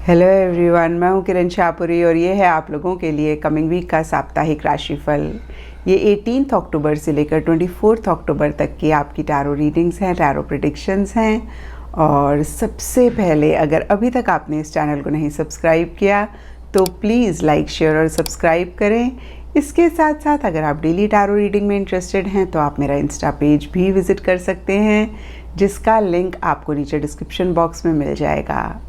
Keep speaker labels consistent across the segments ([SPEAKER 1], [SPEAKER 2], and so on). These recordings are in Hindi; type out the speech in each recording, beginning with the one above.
[SPEAKER 1] हेलो एवरीवन, मैं हूं किरण शाहपुरी और ये है आप लोगों के लिए कमिंग वीक का साप्ताहिक राशिफल। ये 18 अक्टूबर से लेकर 24 अक्टूबर तक की आपकी टैरो रीडिंग्स हैं, टैरो प्रेडिक्शंस हैं। और सबसे पहले, अगर अभी तक आपने इस चैनल को नहीं सब्सक्राइब किया तो प्लीज़ लाइक, शेयर और सब्सक्राइब करें। इसके साथ साथ अगर आप डेली टैरो रीडिंग में इंटरेस्टेड हैं तो आप मेरा इंस्टा पेज भी विज़िट कर सकते हैं, जिसका लिंक आपको नीचे डिस्क्रिप्शन बॉक्स में मिल जाएगा।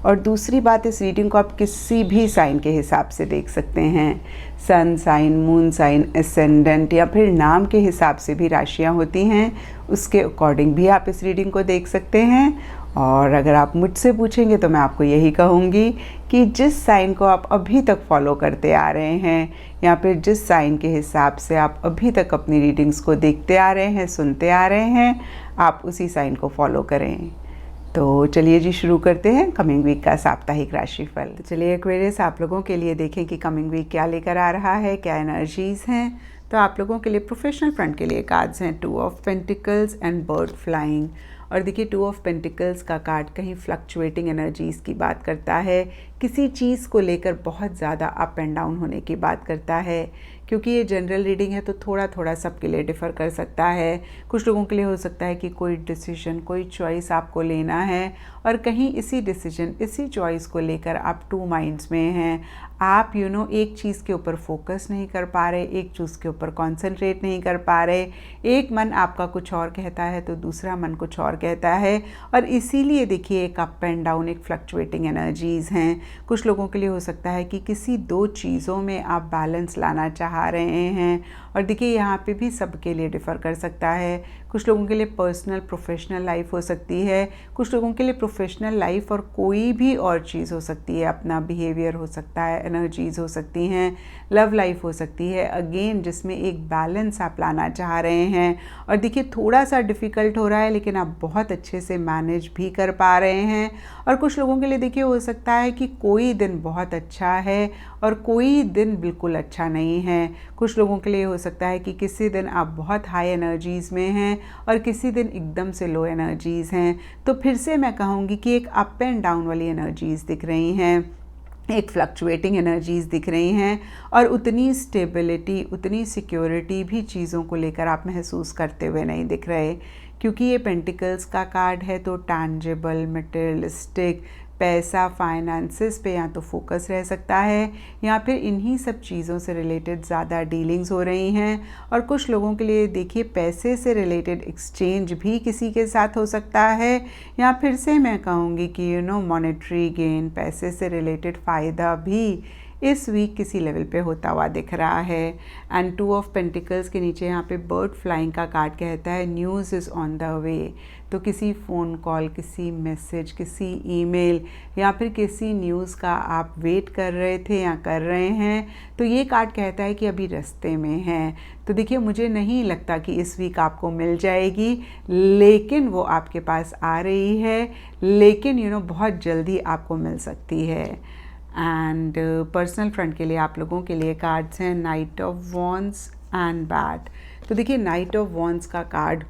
[SPEAKER 1] और दूसरी बात, इस रीडिंग को आप किसी भी साइन के हिसाब से देख सकते हैं। Sun sign, moon sign, ascendant या फिर नाम के हिसाब से भी राशियां होती हैं, उसके अकॉर्डिंग भी आप इस रीडिंग को देख सकते हैं। और अगर आप मुझसे पूछेंगे तो मैं आपको यही कहूँगी कि जिस साइन को आप अभी तक फॉलो करते आ रहे हैं या फिर जिस साइन के हिसाब से आप अभी तक अपनी रीडिंग्स को देखते आ रहे हैं, सुनते आ रहे हैं, आप उसी साइन को फॉलो करें। तो चलिए जी, शुरू करते हैं कमिंग वीक का साप्ताहिक राशिफल। तो चलिए एक्वेरियस, आप लोगों के लिए देखें कि कमिंग वीक क्या लेकर आ रहा है, क्या एनर्जीज़ हैं। तो आप लोगों के लिए प्रोफेशनल फ्रंट के लिए कार्ड्स हैं 2 of pentacles and bird flying. और देखिए, 2 ऑफ पेंटिकल्स का कार्ड कहीं फ्लक्चुएटिंग एनर्जीज़ की बात करता है, किसी चीज़ को लेकर बहुत ज़्यादा अप एंड डाउन होने की बात करता है। क्योंकि ये जनरल रीडिंग है तो थोड़ा थोड़ा सबके लिए डिफ़र कर सकता है। कुछ लोगों के लिए हो सकता है कि कोई डिसीजन, कोई चॉइस आपको लेना है और कहीं इसी डिसीजन, इसी चॉइस को लेकर आप 2 माइंड्स में हैं। आप एक चीज़ के ऊपर फोकस नहीं कर पा रहे, एक चीज़ के ऊपर कॉन्सेंट्रेट नहीं कर पा रहे। एक मन आपका कुछ और कहता है तो दूसरा मन कुछ और कहता है, और इसीलिए देखिए एक अप एंड डाउन, एक फ्लक्चुएटिंग एनर्जीज़ हैं। कुछ लोगों के लिए हो सकता है कि किसी 2 चीज़ों में आप बैलेंस लाना चाह रहे हैं। और देखिए, यहाँ पे भी सबके लिए डिफ़र कर सकता है। कुछ लोगों के लिए पर्सनल प्रोफेशनल लाइफ हो सकती है, कुछ लोगों के लिए प्रोफेशनल लाइफ और कोई भी और चीज़ हो सकती है, अपना बिहेवियर हो सकता है, एनर्जीज़ हो सकती हैं, लव लाइफ हो सकती है, अगेन जिसमें एक बैलेंस आप लाना चाह रहे हैं। और देखिए, थोड़ा सा डिफ़िकल्ट हो रहा है लेकिन आप बहुत अच्छे से मैनेज भी कर पा रहे हैं। और कुछ लोगों के लिए देखिए हो सकता है कि कोई दिन बहुत अच्छा है और कोई दिन बिल्कुल अच्छा नहीं है। कुछ लोगों के लिए हो सकता है कि किसी दिन आप बहुत हाई एनर्जीज़ में हैं और किसी दिन एकदम से लो एनर्जीज़ हैं। तो फिर से मैं कहूँगी कि एक अप एंड डाउन वाली एनर्जीज़ दिख रही हैं, एक फ्लक्चुएटिंग एनर्जीज़ दिख रही हैं, और उतनी स्टेबिलिटी, उतनी सिक्योरिटी भी चीज़ों को लेकर आप महसूस करते हुए नहीं दिख रहे। क्योंकि ये पेंटिकल्स का कार्ड है तो टैंजिबल, मटेरियलिस्टिक, पैसा, फाइनेंसेस पे या तो फोकस रह सकता है या फिर इन्हीं सब चीज़ों से रिलेटेड ज़्यादा डीलिंग्स हो रही हैं। और कुछ लोगों के लिए देखिए पैसे से रिलेटेड एक्सचेंज भी किसी के साथ हो सकता है, या फिर से मैं कहूँगी कि मॉनेटरी गेन, पैसे से रिलेटेड फ़ायदा भी इस वीक किसी लेवल पे होता हुआ दिख रहा है। एंड 2 ऑफ पेंटिकल्स के नीचे यहाँ पे बर्ड फ्लाइंग का कार्ड कहता है news is on the way. तो किसी फ़ोन कॉल, किसी मैसेज, किसी ईमेल या फिर किसी न्यूज़ का आप वेट कर रहे थे या कर रहे हैं, तो ये कार्ड कहता है कि अभी रास्ते में है। तो देखिए, मुझे नहीं लगता कि इस वीक आपको मिल जाएगी, लेकिन वो आपके पास आ रही है, लेकिन बहुत जल्दी आपको मिल सकती है। एंड पर्सनल फ्रंट के लिए आप लोगों के लिए कार्ड्स हैं night of wands and bat. तो देखिए, नाइट ऑफ वॉन्ड्स का कार्ड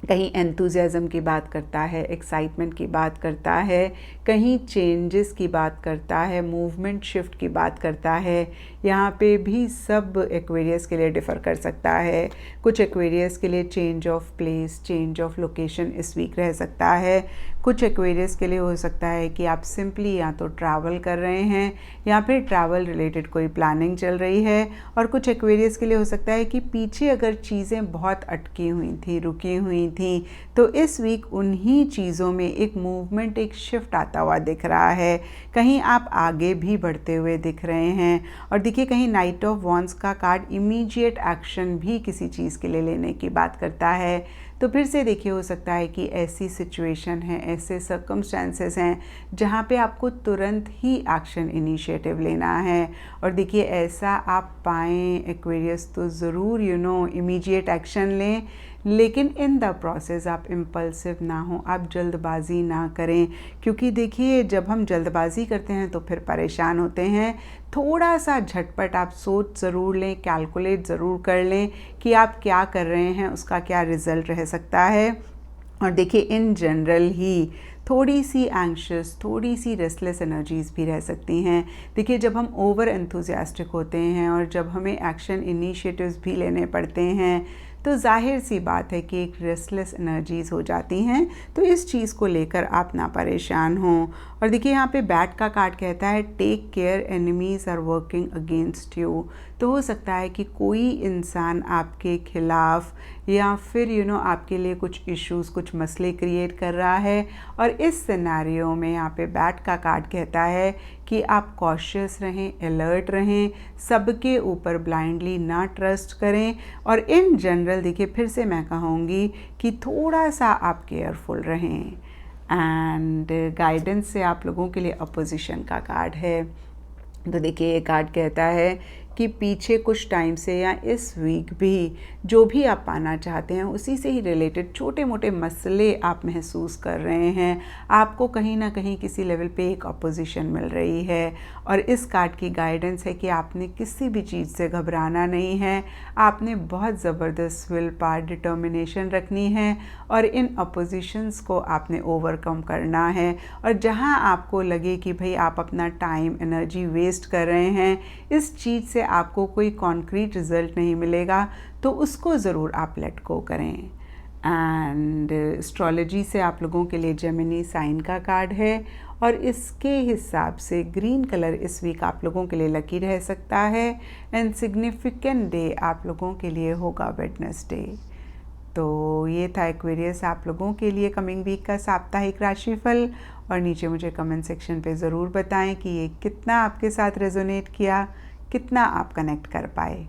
[SPEAKER 1] कहीं एंथुजियाज़म की बात करता है, एक्साइटमेंट की बात करता है, कहीं चेंजेस की बात करता है, मूवमेंट शिफ्ट की बात करता है। यहाँ पे भी सब एक्वेरियस के लिए डिफ़र कर सकता है। कुछ एक्वेरियस के लिए change of place, change of location इस वीक रह सकता है। कुछ एक्वेरियस के लिए हो सकता है कि आप सिंपली या तो ट्रैवल कर रहे हैं या फिर ट्रैवल रिलेटेड कोई प्लानिंग चल रही है। और कुछ एक्वेरियस के लिए हो सकता है कि पीछे अगर चीज़ें बहुत अटकी हुई थी, रुकी हुई थी, तो इस वीक उन्हीं चीज़ों में एक मूवमेंट, एक शिफ्ट आता हुआ दिख रहा है। कहीं आप आगे भी बढ़ते हुए दिख रहे हैं। और देखिए, कहीं नाइट ऑफ वॉन्ड्स का कार्ड इमीडिएट एक्शन भी किसी चीज़ के लिए लेने की बात करता है। तो फिर से देखिए, हो सकता है कि ऐसी सिचुएशन है, ऐसे सर्कमस्टेंसेस हैं जहाँ पे आपको तुरंत ही एक्शन, इनिशिएटिव लेना है। और देखिए, ऐसा आप पाएँ एक्वेरियस तो ज़रूर इमीडिएट एक्शन लें, लेकिन इन द प्रोसेस आप इम्पल्सिव ना हो, आप जल्दबाजी ना करें। क्योंकि देखिए, जब हम जल्दबाजी करते हैं तो फिर परेशान होते हैं। थोड़ा सा झटपट आप सोच ज़रूर लें, कैलकुलेट ज़रूर कर लें कि आप क्या कर रहे हैं, उसका क्या रिज़ल्ट रह सकता है। और देखिए, इन जनरल ही थोड़ी सी एंग्शियस, थोड़ी सी रेस्टलेस एनर्जीज़ भी रह सकती हैं। देखिए, जब हम ओवर एंथुजियास्टिक होते हैं और जब हमें एक्शन इनिशिएटिव्स भी लेने पड़ते हैं तो ज़ाहिर सी बात है कि एक रेस्टलेस एनर्जीज़ हो जाती हैं। तो इस चीज़ को लेकर आप ना परेशान हों। और देखिए, यहाँ पे बैट का कार्ड कहता है take care, enemies are working against you. तो हो सकता है कि कोई इंसान आपके खिलाफ या फिर आपके लिए कुछ इश्यूज़, कुछ मसले क्रिएट कर रहा है। और इस सिनेरियो में यहाँ पे बैट का कार्ड कहता है कि आप कॉशियस रहें, अलर्ट रहें, सबके ऊपर ब्लाइंडली ना ट्रस्ट करें। और इन जनरल देखिए, फिर से मैं कहूँगी कि थोड़ा सा आप केयरफुल रहें। एंड गाइडेंस से आप लोगों के लिए अपोजिशन का कार्ड है। तो देखिए, ये कार्ड कहता है कि पीछे कुछ टाइम से या इस वीक भी जो भी आप पाना चाहते हैं उसी से ही रिलेटेड छोटे मोटे मसले आप महसूस कर रहे हैं। आपको कहीं ना कहीं किसी लेवल पे एक अपोजिशन मिल रही है। और इस कार्ड की गाइडेंस है कि आपने किसी भी चीज़ से घबराना नहीं है। आपने बहुत ज़बरदस्त विल पावर, डिटर्मिनेशन रखनी है और इन अपोजिशंस को आपने ओवरकम करना है। और जहाँ आपको लगे कि भाई आप अपना टाइम, एनर्जी वेस्ट कर रहे हैं, इस चीज़ से आपको कोई कॉन्क्रीट रिजल्ट नहीं मिलेगा, तो उसको ज़रूर आप लेट गो करें। एंड एस्ट्रोलॉजी से आप लोगों के लिए जेमिनी साइन का कार्ड है और इसके हिसाब से ग्रीन कलर इस वीक आप लोगों के लिए लकी रह सकता है। एंड सिग्निफिकेंट डे आप लोगों के लिए होगा वेडनेसडे। तो ये था एक्वेरियस आप लोगों के लिए कमिंग वीक का साप्ताहिक राशिफल। और नीचे मुझे कमेंट सेक्शन पे ज़रूर बताएं कि ये कितना आपके साथ रेजोनेट किया, कितना आप कनेक्ट कर पाए।